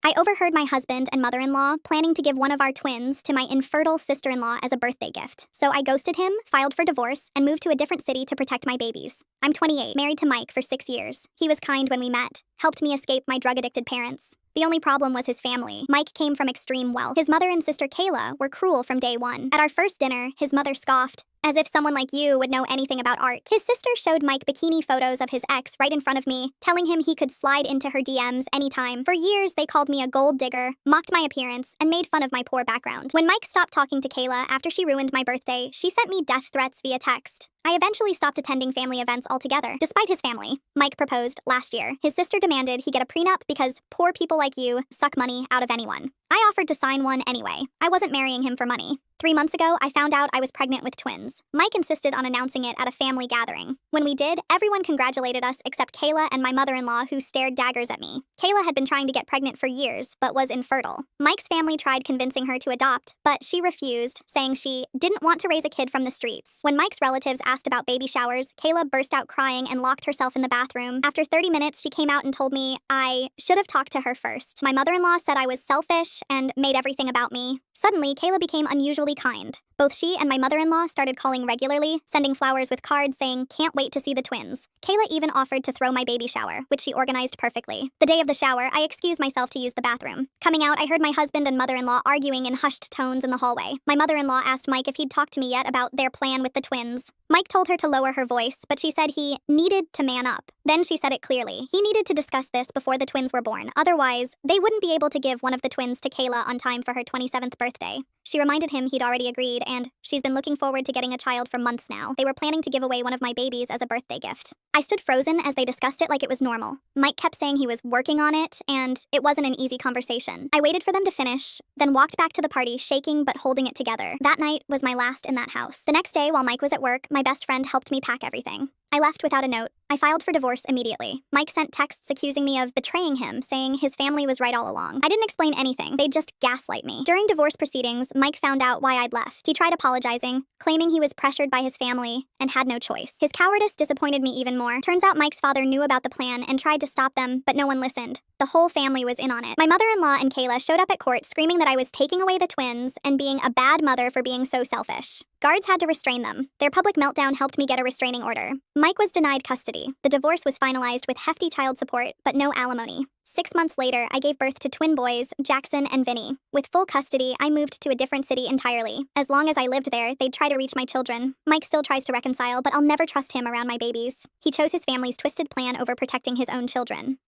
I overheard my husband and mother-in-law planning to give one of our twins to my infertile sister-in-law as a birthday gift. So I ghosted him, filed for divorce, and moved to a different city to protect my babies. I'm 28, married to Mike for 6 years. He was kind when we met, helped me escape my drug-addicted parents. The only problem was his family. Mike came from extreme wealth. His mother and sister Kayla were cruel from day one. At our first dinner, his mother scoffed, as if someone like you would know anything about art. His sister showed Mike bikini photos of his ex right in front of me, telling him he could slide into her DMs anytime. For years, they called me a gold digger, mocked my appearance, and made fun of my poor background. When Mike stopped talking to Kayla after she ruined my birthday, she sent me death threats via text. I eventually stopped attending family events altogether. Despite his family, Mike proposed last year. His sister demanded he get a prenup because poor people like you suck money out of anyone. I offered to sign one anyway. I wasn't marrying him for money. 3 months ago, I found out I was pregnant with twins. Mike insisted on announcing it at a family gathering. When we did, everyone congratulated us except Kayla and my mother-in-law, who stared daggers at me. Kayla had been trying to get pregnant for years, but was infertile. Mike's family tried convincing her to adopt, but she refused, saying she didn't want to raise a kid from the streets. When Mike's relatives asked about baby showers, Kayla burst out crying and locked herself in the bathroom. After 30 minutes, she came out and told me I should have talked to her first. My mother-in-law said I was selfish and made everything about me. Suddenly, Kayla became unusually kind. Both she and my mother-in-law started calling regularly, sending flowers with cards saying, "Can't wait to see the twins." Kayla even offered to throw my baby shower, which she organized perfectly. The day of the shower, I excused myself to use the bathroom. Coming out, I heard my husband and mother-in-law arguing in hushed tones in the hallway. My mother-in-law asked Mike if he'd talked to me yet about their plan with the twins. Mike told her to lower her voice, but she said he needed to man up. Then she said it clearly. He needed to discuss this before the twins were born. Otherwise, they wouldn't be able to give one of the twins to Kayla on time for her 27th birthday. She reminded him he'd already agreed, and she's been looking forward to getting a child for months now. They were planning to give away one of my babies as a birthday gift. I stood frozen as they discussed it like it was normal. Mike kept saying he was working on it, and it wasn't an easy conversation. I waited for them to finish, then walked back to the party, shaking but holding it together. That night was my last in that house. The next day, while Mike was at work, my best friend helped me pack everything. I left without a note. I filed for divorce immediately. Mike sent texts accusing me of betraying him, saying his family was right all along. I didn't explain anything. They'd just gaslight me. During divorce proceedings, Mike found out why I'd left. He tried apologizing, claiming he was pressured by his family and had no choice. His cowardice disappointed me even more. Turns out Mike's father knew about the plan and tried to stop them, but no one listened. The whole family was in on it. My mother-in-law and Kayla showed up at court screaming that I was taking away the twins and being a bad mother for being so selfish. Guards had to restrain them. Their public meltdown helped me get a restraining order. Mike was denied custody. The divorce was finalized with hefty child support, but no alimony. 6 months later, I gave birth to twin boys, Jackson and Vinny. With full custody, I moved to a different city entirely. As long as I lived there, they'd try to reach my children. Mike still tries to reconcile, but I'll never trust him around my babies. He chose his family's twisted plan over protecting his own children.